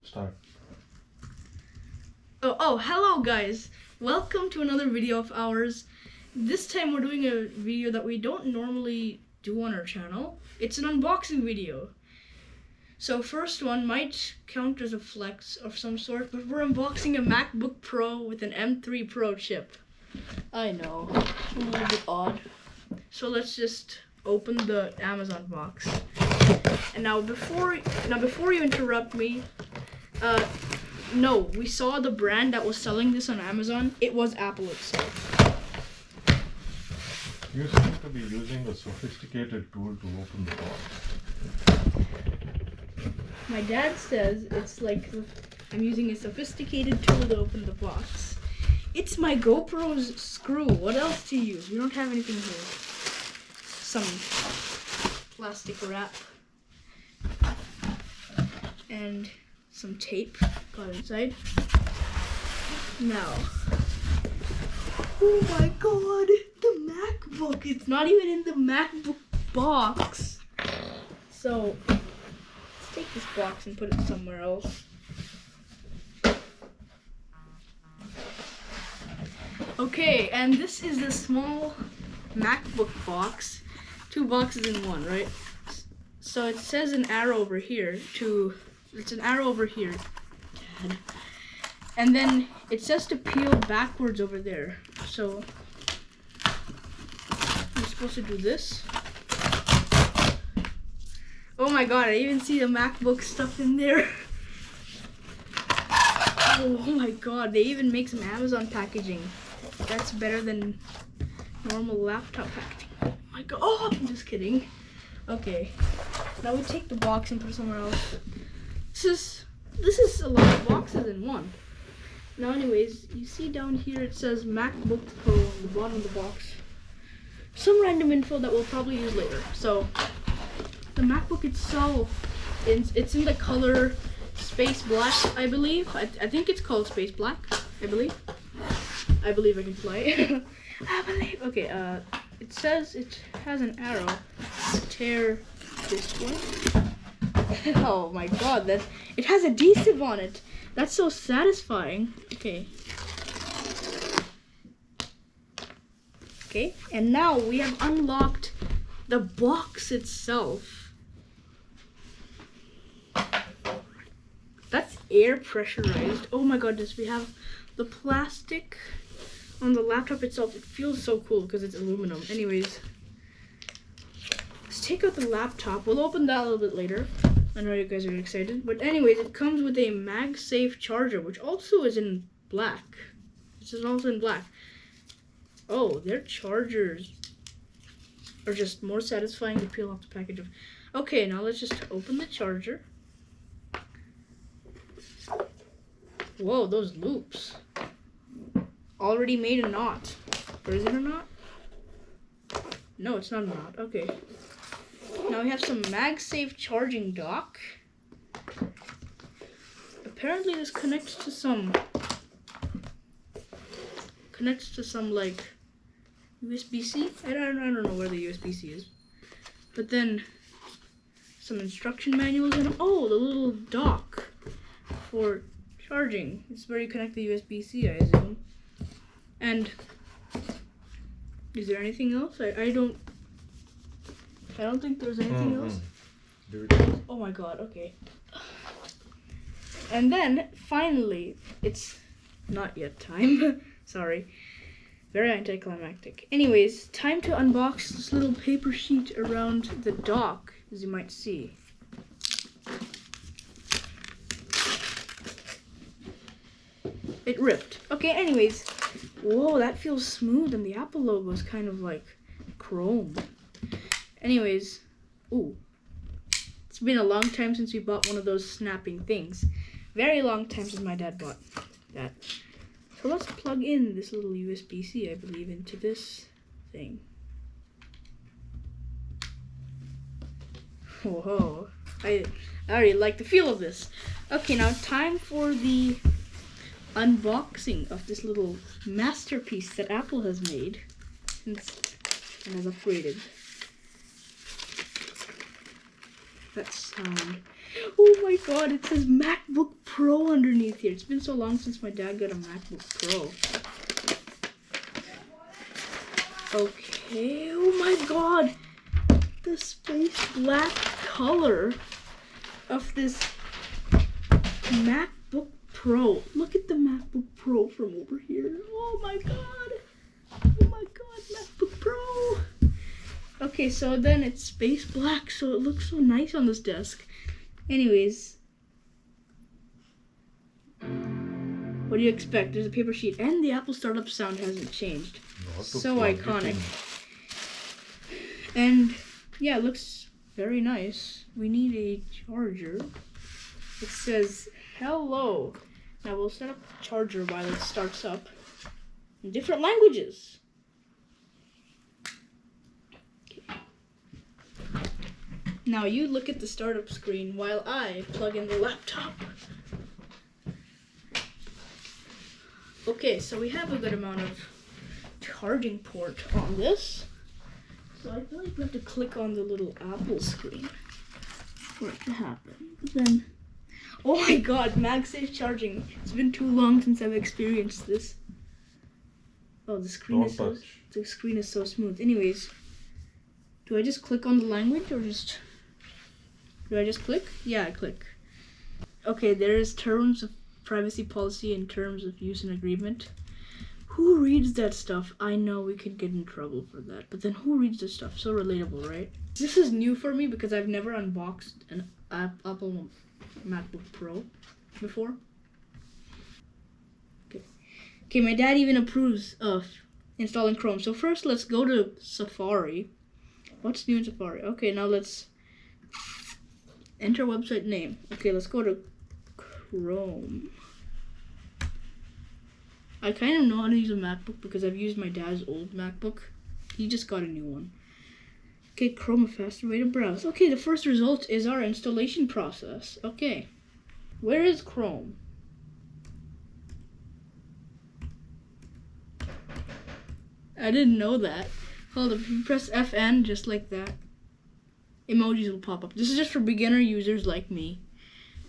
Start. Oh, hello guys. Welcome to another video of ours. This time we're doing a video that we don't normally do on our channel. It's an unboxing video. So first one might count as a flex of some sort, but we're unboxing a MacBook Pro with an M3 Pro chip. I know, a little bit odd. So let's just open the Amazon box. And now before you interrupt me, no, we saw the brand that was selling this on Amazon. It was Apple itself. You seem to be using a sophisticated tool to open the box. My dad says it's like I'm using a sophisticated tool to open the box. It's my GoPro's screw. What else to use? We don't have anything here. Some plastic wrap and some tape got inside. Now, oh my god, the MacBook! It's not even in the MacBook box. So let's take this box and put it somewhere else. Okay, and this is the small MacBook box. 2 boxes in one, right? So it says an arrow over here it's an arrow over here, Dad. And then it says to peel backwards over there. So I'm supposed to do this. Oh my god, I even see the MacBook stuff in there. Oh my god, they even make some Amazon packaging. That's better than normal laptop packaging. Oh my god, oh, I'm just kidding. Okay, now we take the box and put it somewhere else. This is a lot of boxes in one. Now anyways, you see down here it says MacBook Pro on the bottom of the box. Some random info that we'll probably use later. So the MacBook itself, it's in the color Space Black, I believe. I think it's called Space Black, I believe I can fly. I believe. Okay, it says it has an arrow. Tear this one. Oh my god, it has adhesive on it. That's so satisfying. Okay, and now we have unlocked the box itself. That's air pressurized. Oh my goodness, we have the plastic on the laptop itself. It feels so cool because it's aluminum. Anyways, let's take out the laptop. We'll open that a little bit later. I know you guys are excited. But anyways, it comes with a MagSafe charger, which also is in black. This is also in black. Oh, their chargers are just more satisfying to peel off the package of. Okay, now let's just open the charger. Whoa, those loops. Already made a knot. Or is it a knot? No, it's not a knot. Okay. Now we have some MagSafe charging dock. Apparently this connects to some like USB-C. I don't know where the USB-C is. But then some instruction manuals and oh, the little dock for charging. It's where you connect the USB-C, I assume. And is there anything else? I don't think there's anything else. Oh my god, okay. And then finally, it's not yet time. Sorry. Very anticlimactic. Anyways, time to unbox this little paper sheet around the dock, as you might see. It ripped. Okay, anyways. Whoa, that feels smooth, and the Apple logo is kind of like chrome. Anyways, ooh. It's been a long time since we bought one of those snapping things. Very long time since my dad bought that. So let's plug in this little USB-C, I believe, into this thing. Whoa, I already like the feel of this. Okay, now time for the unboxing of this little masterpiece that Apple has made and has upgraded. That sound. Oh my god, it says MacBook Pro Pro underneath here. It's been so long since my dad got a MacBook Pro. Okay, oh my god. The space black color of this MacBook Pro. Look at the MacBook Pro from over here. Oh my god. Oh my god, MacBook Pro. Okay, so then it's space black, so it looks so nice on this desk. Anyways, what do you expect? There's a paper sheet, and the Apple startup sound hasn't changed. So iconic. And yeah, it looks very nice. We need a charger. It says hello. Now we'll set up the charger while it starts up in different languages. Okay. Now you look at the startup screen while I plug in the laptop. Okay, so we have a good amount of charging port on this. So I feel like we have to click on the little Apple screen for it to happen. But then, oh my god, MagSafe charging. It's been too long since I've experienced this. Oh, the screen is so smooth. Anyways, do I just click on the language or do I just click? Yeah, I click. Okay, there is terms of privacy policy and terms of use and agreement. Who reads that stuff? I know we could get in trouble for that, but then who reads this stuff? So relatable, right? This is new for me because I've never unboxed an Apple MacBook Pro before. Okay, my dad even approves of installing Chrome. So first, let's go to Safari. What's new in Safari? Okay, now let's enter website name. Okay, let's go to Chrome. I kind of know how to use a MacBook because I've used my dad's old MacBook. He just got a new one. Okay, Chrome, a faster way to browse. Okay, the first result is our installation process. Okay, where is Chrome? I didn't know that. Hold up, if you press FN just like that, emojis will pop up. This is just for beginner users like me.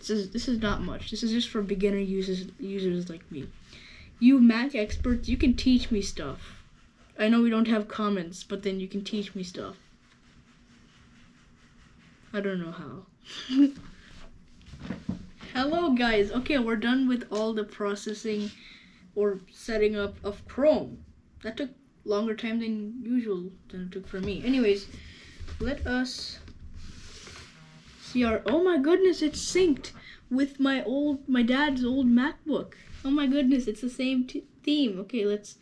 This is not much. This is just for beginner users like me. You Mac experts, you can teach me stuff. I know we don't have comments, but then you can teach me stuff. I don't know how. Hello guys. Okay, we're done with all the processing or setting up of Chrome. That took longer time than usual than it took for me. Anyways, let us see our, oh my goodness, it's synced with my dad's old MacBook. Oh my goodness, it's the same theme. Okay, let's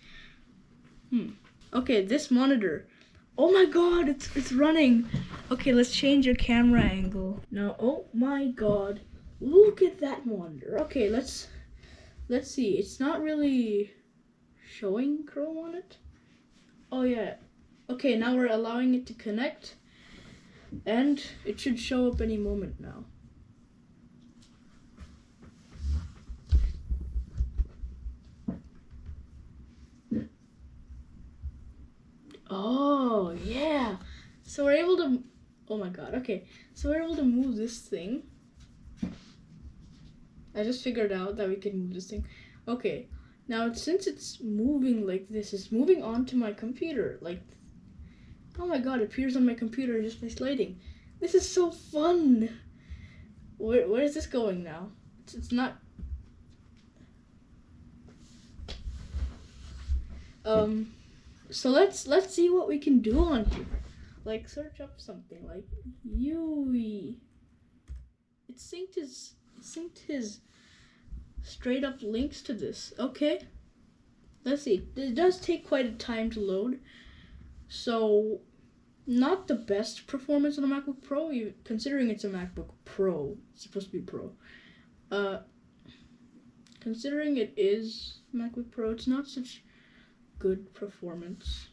okay, this monitor. Oh my god, it's running. Okay, let's change your camera angle. Now, oh my god. Look at that monitor. Okay, let's see. It's not really showing Chrome on it. Oh yeah. Okay, now we're allowing it to connect and it should show up any moment now. Oh, yeah. So we're able to, oh my god, okay. So we're able to move this thing. I just figured out that we can move this thing. Okay, now since it's moving like this, it's moving onto my computer. Like, oh my god, it appears on my computer just by sliding. This is so fun. Where is this going now? It's not. So let's see what we can do on here. Like search up something like Yui. It synced his straight up links to this. Okay. Let's see. It does take quite a time to load. So not the best performance on a MacBook Pro, considering it's a MacBook Pro. It's supposed to be Pro. Considering it is MacBook Pro, it's not such good performance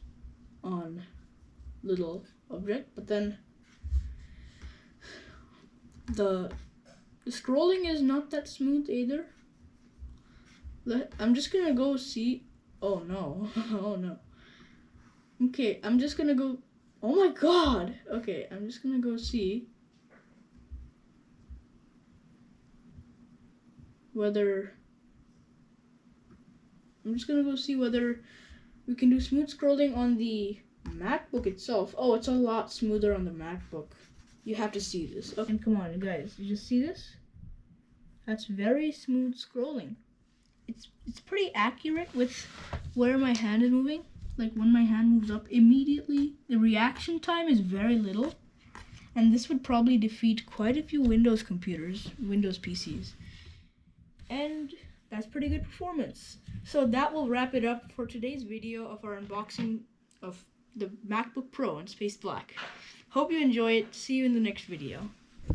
on little object, but then the scrolling is not that smooth either. I'm just gonna go see. Oh no. Oh no. Okay, I'm just gonna go. Oh my god. Okay, I'm just gonna go see. whether we can do smooth scrolling on the MacBook itself. Oh, it's a lot smoother on the MacBook. You have to see this. Okay, and come on, guys, you just see this? That's very smooth scrolling. It's pretty accurate with where my hand is moving. Like when my hand moves up, immediately the reaction time is very little. And this would probably defeat quite a few Windows computers, Windows PCs. And that's pretty good performance. So that will wrap it up for today's video of our unboxing of the MacBook Pro in Space Black. Hope you enjoy it. See you in the next video.